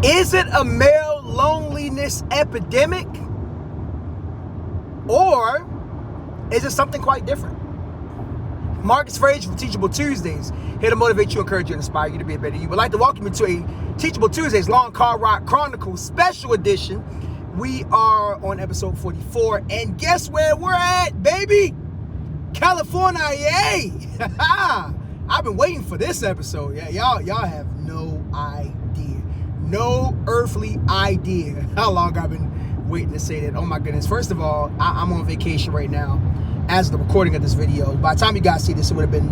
Is it a male loneliness epidemic? Or is it something quite different? Marcus Frazier from Teachable Tuesdays, here to motivate you, encourage you, and inspire you to be a better you. Would like to welcome you to a Teachable Tuesdays Long Car Ride Chronicles special edition. We are on episode 44, and guess where we're at, baby? California, yay! I've been waiting for this episode. Yeah, y'all have no idea, no earthly idea how long I've been waiting to say that. Oh my goodness! First of all, I'm on vacation right now as the recording of this video. By the time you guys see this, it would have been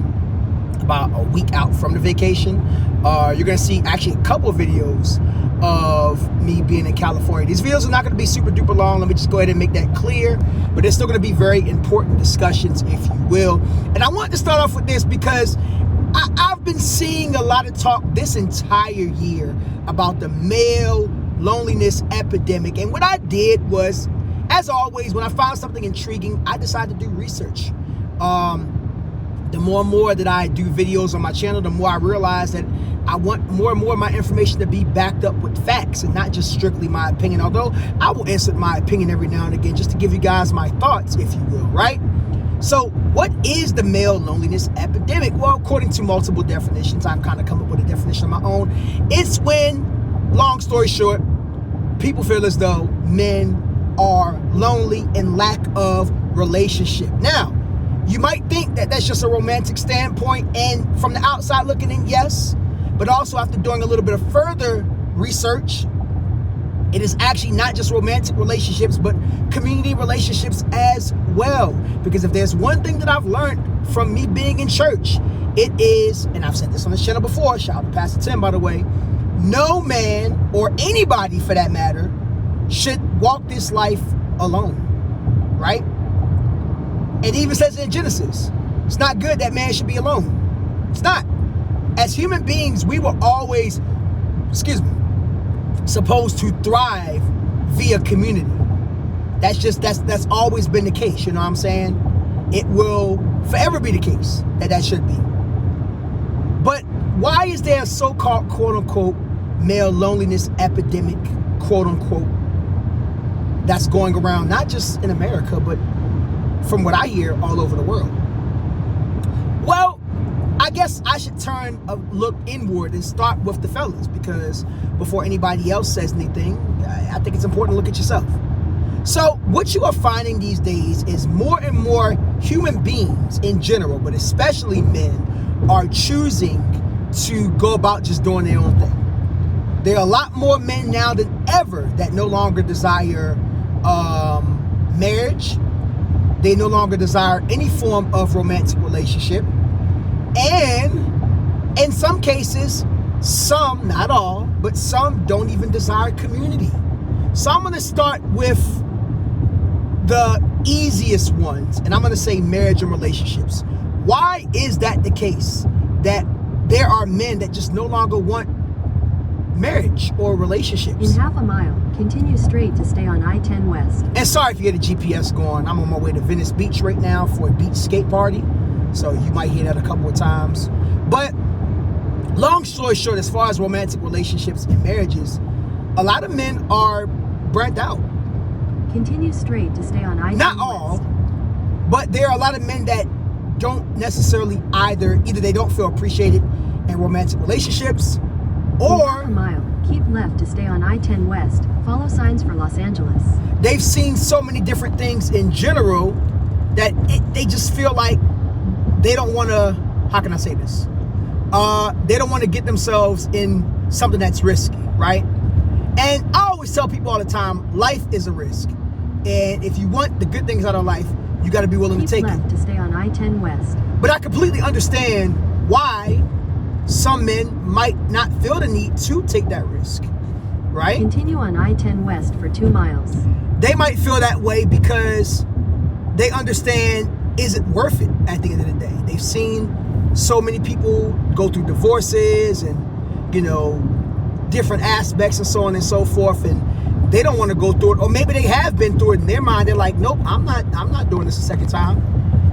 about a week out from the vacation. You're gonna see actually a couple of videos of me being in California. These videos are not going to be super duper long. Let me just go ahead and make that clear, but they're still going to be very important discussions, if you will. And I want to start off with this because I've been seeing a lot of talk this entire year about the male loneliness epidemic. And what I did was, as always, when I found something intriguing, I decided to do research. The more and more that I do videos on my channel, the more I realize that I want more and more of my information to be backed up with facts and not just strictly my opinion. Although I will insert my opinion every now and again just to give you guys my thoughts, if you will, right? So what is the male loneliness epidemic? Well, according to multiple definitions, I've kind of come up with a definition of my own. It's when, long story short, people feel as though men are lonely and lack of relationship. Now, you might think that that's just a romantic standpoint, and from the outside looking in, yes. But also after doing a little bit of further research, it is actually not just romantic relationships, but community relationships as well. Because if there's one thing that I've learned from me being in church, it is, and I've said this on this channel before, shout out to Pastor Tim, by the way, no man or anybody for that matter should walk this life alone, right? It even says in Genesis, it's not good that man should be alone. It's not. As human beings, we were always, supposed to thrive via community. That's always been the case, you know what I'm saying? It will forever be the case that should be. But why is there a so-called quote-unquote male loneliness epidemic, quote-unquote, that's going around not just in America, but from what I hear all over the world? Well, I guess I should turn a look inward and start with the fellas, because before anybody else says anything, I think it's important to look at yourself. So what you are finding these days is more and more human beings in general, but especially men, are choosing to go about just doing their own thing. There are a lot more men now than ever that no longer desire marriage. They no longer desire any form of romantic relationship. And in some cases, some, not all, but some don't even desire community. So I'm going to start with the easiest ones, and I'm going to say marriage and relationships. Why is that the case? That there are men that just no longer want marriage or relationships. In half a mile, continue straight to stay on I-10 West. And sorry if you get a GPS going. I'm on my way to Venice Beach right now for a beach skate party. So you might hear that a couple of times. But long story short, as far as romantic relationships and marriages, a lot of men are burnt out. Continue straight to stay on I-10 Not all, but there are a lot of men that don't necessarily either they don't feel appreciated in romantic relationships, or in half a mile, keep left to stay on I-10 West. Follow signs for Los Angeles. They've seen so many different things in general that they just feel like they don't want to, how can I say this? They don't want to get themselves in something that's risky, right? And I always tell people all the time, life is a risk. And if you want the good things out of life, you got to be willing to take it. Keep left to stay on I-10 West. But I completely understand why some men might not feel the need to take that risk, right? Continue on I-10 West for 2 miles. They might feel that way because they understand, is it worth it at the end of the day? They've seen so many people go through divorces and, you know, different aspects and so on and so forth, and they don't want to go through it. Or maybe they have been through it in their mind. They're like, nope, I'm not doing this a second time.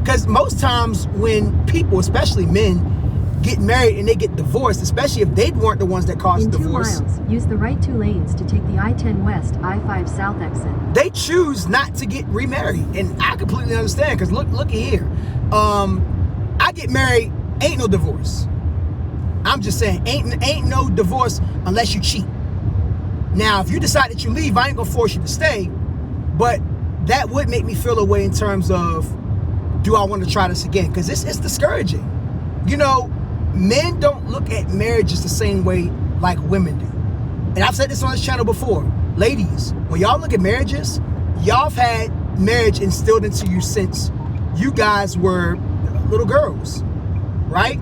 Because most times when people, especially men, get married and they get divorced, especially if they weren't the ones that caused the divorce. In 2 miles, use the right 2 lanes to take the I-10 West, I-5 South exit. They choose not to get remarried, and I completely understand, because look here. I get married, ain't no divorce. I'm just saying, ain't no divorce unless you cheat. Now, if you decide that you leave, I ain't gonna force you to stay, but that would make me feel a way in terms of, do I want to try this again? Because it's discouraging. You know, men don't look at marriages the same way like women do. And I've said this on this channel before. Ladies, when y'all look at marriages, y'all have had marriage instilled into you since you guys were little girls, right?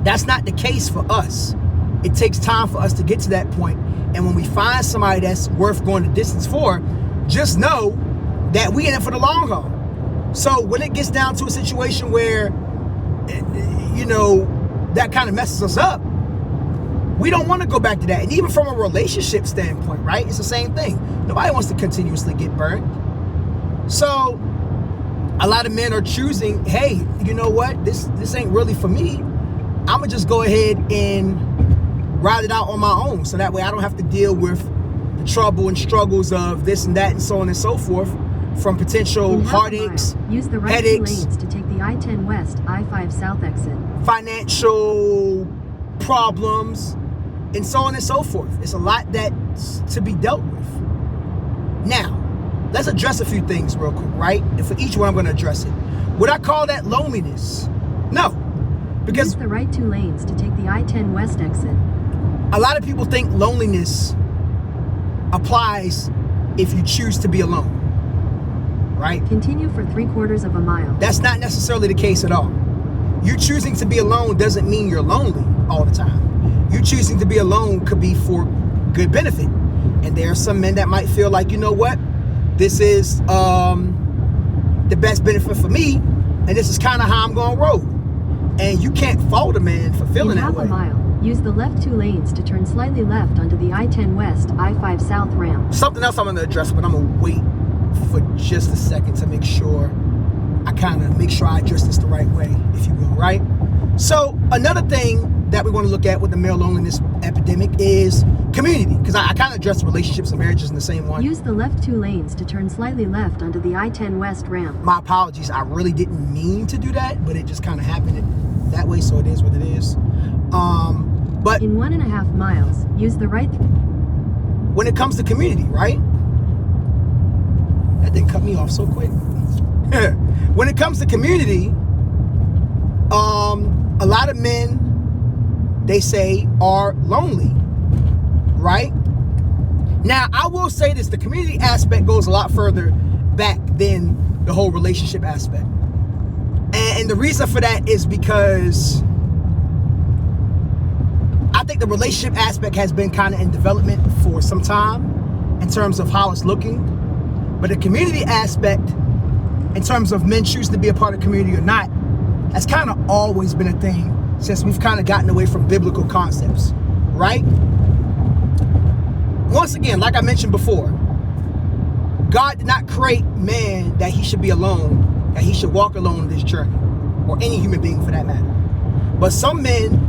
That's not the case for us. It takes time for us to get to that point. And when we find somebody that's worth going the distance for, just know that we in it for the long haul. So when it gets down to a situation where, you know, that kind of messes us up, we don't want to go back to that. And even from a relationship standpoint, right? It's the same thing. Nobody wants to continuously get burned. So a lot of men are choosing, hey, you know what? This ain't really for me. I'm going to just go ahead and ride it out on my own. So that way I don't have to deal with the trouble and struggles of this and that and so on and so forth, from potential heartaches, use the right headaches, 2 lanes to take the I-10 West, I-5 South exit. financial problems, and so on and so forth. It's a lot that's to be dealt with. Now, let's address a few things real quick, right? And for each one, I'm going to address it. Would I call that loneliness? No. Because use the right 2 lanes to take the I-10 West exit. a lot of people think loneliness applies if you choose to be alone, right? Continue for 3/4 of a mile. That's not necessarily the case at all. You choosing to be alone doesn't mean you're lonely all the time. You choosing to be alone could be for good benefit. And there are some men that might feel like, you know what, this is the best benefit for me, and this is kind of how I'm going to roll. And you can't fault a man for feeling that way. In half a mile, use the left 2 lanes to turn slightly left onto the I-10 West, I-5 South ramp. Something else I'm going to address, but I'm going to wait for just a second to make sure I address this the right way, if you will, right? So another thing that we want to look at with the male loneliness epidemic is community, because I kind of address relationships and marriages in the same one. Use the left 2 lanes to turn slightly left onto the I-10 West ramp. My apologies, I really didn't mean to do that, but it just kind of happened that way, so it is what it is. But in 1.5 miles, use the right. When it comes to community, right? That didn't cut me off so quick. When it comes to community, a lot of men, they say, are lonely, right? Now, I will say this, the community aspect goes a lot further back than the whole relationship aspect. And the reason for that is because I think the relationship aspect has been kind of in development for some time in terms of how it's looking. But the community aspect, in terms of men choosing to be a part of community or not, has kind of always been a thing since we've kind of gotten away from biblical concepts, right? Once again, like I mentioned before, God did not create man that he should be alone, that he should walk alone in this journey, or any human being for that matter. But some men,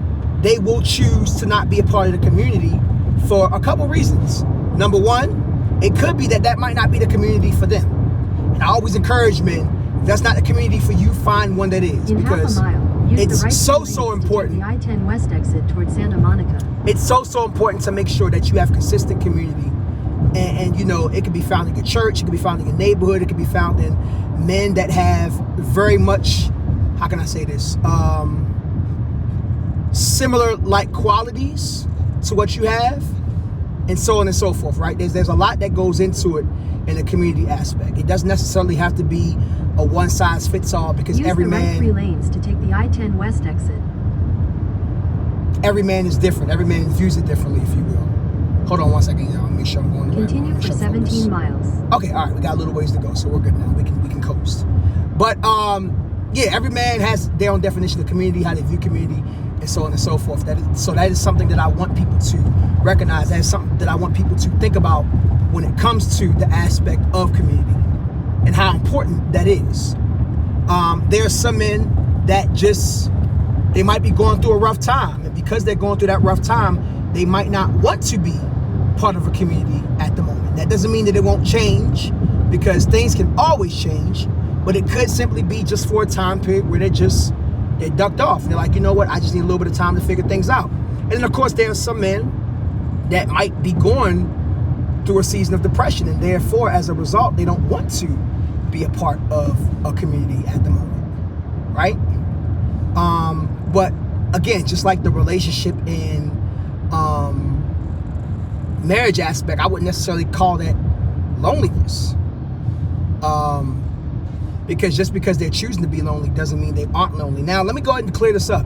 they will choose to not be a part of the community for a couple reasons. Number one, it could be that might not be the community for them. And I always encourage men, if that's not the community for you, find one that is. In because half a mile, use it's the right so important. The I-10 West exit towards Santa Monica. It's so important to make sure that you have consistent community. And you know, it can be found in your church, it can be found in your neighborhood, it can be found in men that have very much, how can I say this, similar like qualities to what you have, and so on and so forth, right? There's a lot that goes into it in the community aspect. It doesn't necessarily have to be a one size fits all, because every man, use the right 3 lanes to take the I-10 West exit. Every man is different. Every man views it differently, if you will. Hold on one second, y'all. Make sure I'm going the right way. Continue for 17 miles. Okay, all right. We got a little ways to go, so we're good now. We can coast. But yeah, every man has their own definition of community, how they view community, and so on and so forth. That is something that I want people to recognize. That is something that I want people to think about when it comes to the aspect of community and how important that is. There are some men that just, They might be going through a rough time, and because they're going through that rough time, they might not want to be part of a community at the moment. That doesn't mean that it won't change, because things can always change, but it could simply be just for a time period where they ducked off. They're like, you know what, I just need a little bit of time to figure things out. And then of course there are some men that might be going through a season of depression, and therefore as a result they don't want to be a part of a community at the moment, right? But again, just like the relationship and marriage aspect, I wouldn't necessarily call that loneliness, because just because they're choosing to be lonely doesn't mean they aren't lonely. Now let me go ahead and clear this up.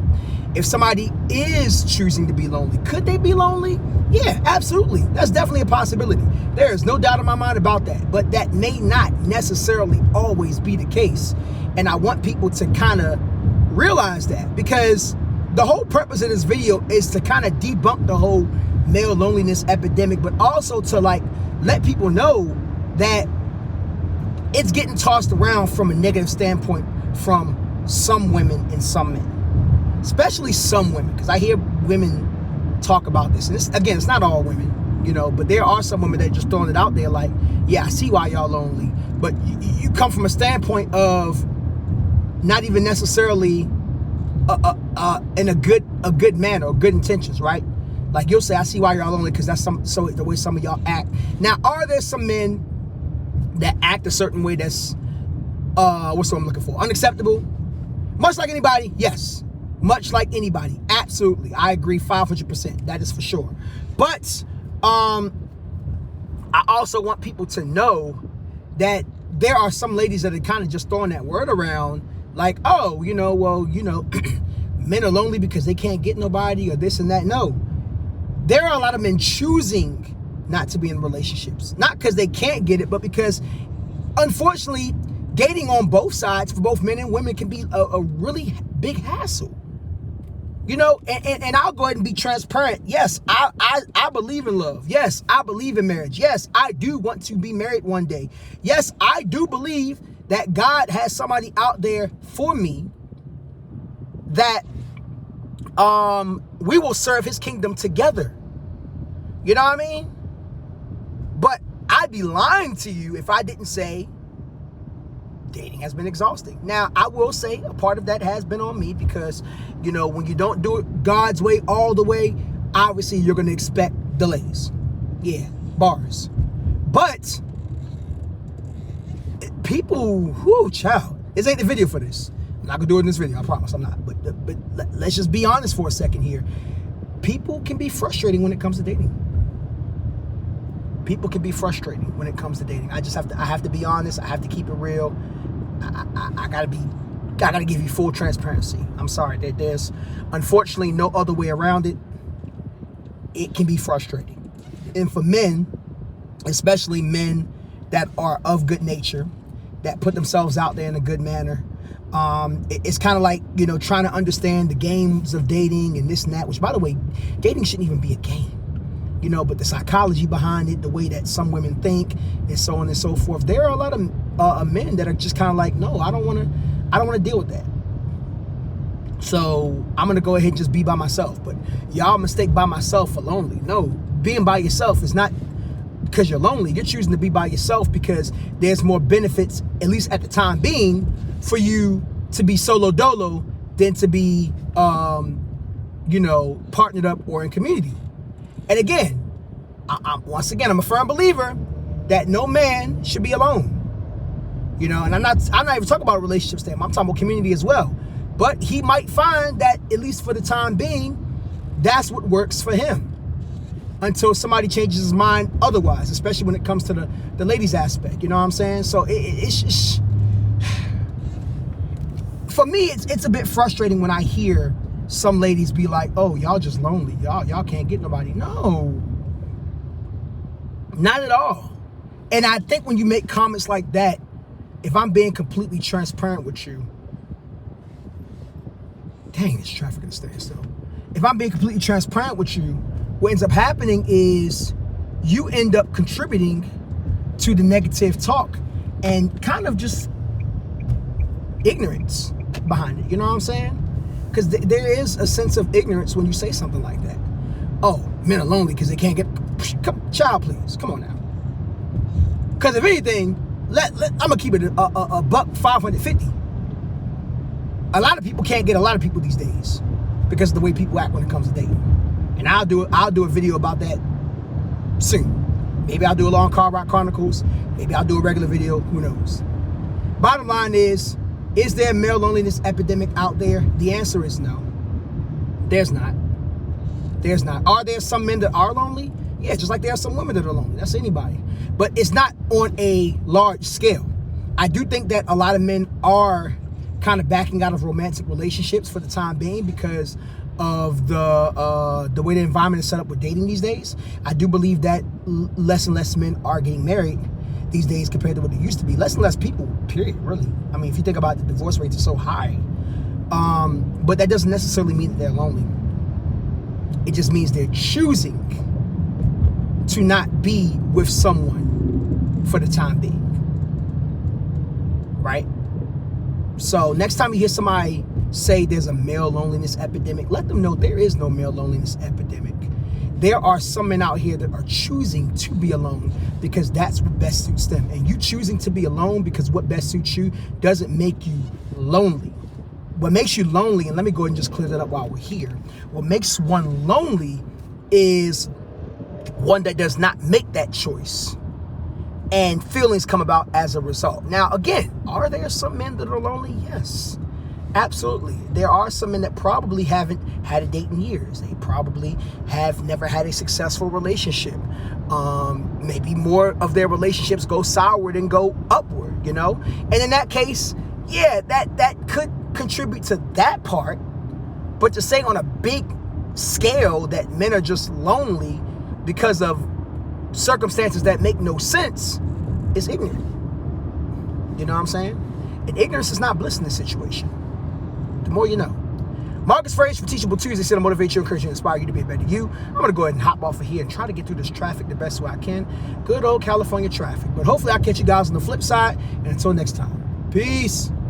If somebody is choosing to be lonely, could they be lonely? Yeah, absolutely. That's definitely a possibility. There is no doubt in my mind about that. But that may not necessarily always be the case. And I want people to kind of realize that, because the whole purpose of this video is to kind of debunk the whole male loneliness epidemic, but also to like let people know that it's getting tossed around from a negative standpoint from some women and some men, especially some women, because I hear women talk about this. And this, again, it's not all women, you know, but there are some women that are just throwing it out there like, yeah, I see why y'all lonely. But you come from a standpoint of not even necessarily in a good manner or good intentions, right? Like you'll say, I see why y'all lonely because that's the way some of y'all act. Now, are there some men that act a certain way that's what's the word I'm looking for? Unacceptable? Much like anybody, yes. Much like anybody, absolutely. I agree 500%. That is for sure. But I also want people to know that there are some ladies that are kind of just throwing that word around like, oh, you know, well, you know, men are lonely because they can't get nobody or this and that. No, there are a lot of men choosing not to be in relationships, not because they can't get it, but because unfortunately dating on both sides for both men and women can be a really big hassle. You know, and I'll go ahead and be transparent. Yes, I believe in love. Yes, I believe in marriage. Yes, I do want to be married one day. Yes, I do believe that God has somebody out there for me that we will serve his kingdom together. You know what I mean? But I'd be lying to you if I didn't say dating has been exhausting. Now, I will say a part of that has been on me because, you know, when you don't do it God's way all the way, obviously you're going to expect delays. Yeah, bars. But people, whoo, child, this ain't the video for this. I'm not going to do it in this video. I promise I'm not. But let's just be honest for a second here. People can be frustrating when it comes to dating. People can be frustrating when it comes to dating. I have to be honest. I have to keep it real. I gotta give you full transparency. I'm sorry that there's unfortunately no other way around it. It can be frustrating. And for men, especially men that are of good nature, that put themselves out there in a good manner, it's kind of like, you know, trying to understand the games of dating and this and that, which by the way, dating shouldn't even be a game. You know, but the psychology behind it, the way that some women think, and so on and so forth. There are a lot of men that are just kind of like, no, I don't want to deal with that. So I'm gonna go ahead and just be by myself. But y'all mistake by myself for lonely. No, being by yourself is not because you're lonely. You're choosing to be by yourself because there's more benefits, at least at the time being, for you to be solo dolo than to be, you know, partnered up or in community. And again, once again, I'm a firm believer that no man should be alone. You know, and I'm not even talking about a relationship standpoint. I'm talking about community as well. But he might find that, at least for the time being, that's what works for him. Until somebody changes his mind otherwise, especially when it comes to the ladies aspect. You know what I'm saying? So it's just, for me, it's a bit frustrating when I hear some ladies be like, oh, y'all just lonely. Y'all can't get nobody. No, not at all. And I think when you make comments like that, if I'm being completely transparent with you, dang, this traffic is staying still. If I'm being completely transparent with you, what ends up happening is you end up contributing to the negative talk and kind of just ignorance behind it. You know what I'm saying? Because there is a sense of ignorance when you say something like that. Oh, men are lonely because they can't get... Child, please. Come on now. Because if anything, I'm going to keep it a buck 550. A lot of people can't get a lot of people these days because of the way people act when it comes to dating. And I'll do a video about that soon. Maybe I'll do a long car ride chronicles. Maybe I'll do a regular video. Who knows? Bottom line is there a male loneliness epidemic out there? The answer is no. There's not. There's not. Are there some men that are lonely? Yeah, just like there are some women that are lonely. That's anybody. But it's not on a large scale. I do think that a lot of men are kind of backing out of romantic relationships for the time being because of the way the environment is set up with dating these days. I do believe that less and less men are getting married these days compared to what it used to be. Less and less people, period, really. I mean, if you think about it, the divorce rates are so high. But that doesn't necessarily mean that they're lonely. It just means they're choosing to not be with someone for the time being. Right? So next time you hear somebody say there's a male loneliness epidemic, let them know there is no male loneliness epidemic. There are some men out here that are choosing to be alone because that's what best suits them. And you choosing to be alone because what best suits you doesn't make you lonely. What makes you lonely, and let me go ahead and just clear that up while we're here. What makes one lonely is one that does not make that choice. And feelings come about as a result. Now, again, are there some men that are lonely? Yes, absolutely. There are some men that probably haven't had a date in years. They probably have never had a successful relationship. Maybe more of their relationships go sour than go upward, you know? And in that case, yeah, that could contribute to that part. But to say on a big scale that men are just lonely because of circumstances that make no sense is ignorant. You know what I'm saying? And ignorance is not bliss in this situation. The more you know. Marcus Frazier from Teachable Tuesdays here to motivate you, encourage you, inspire you to be a better you. I'm going to go ahead and hop off of here and try to get through this traffic the best way I can. Good old California traffic. But hopefully I'll catch you guys on the flip side. And until next time, peace.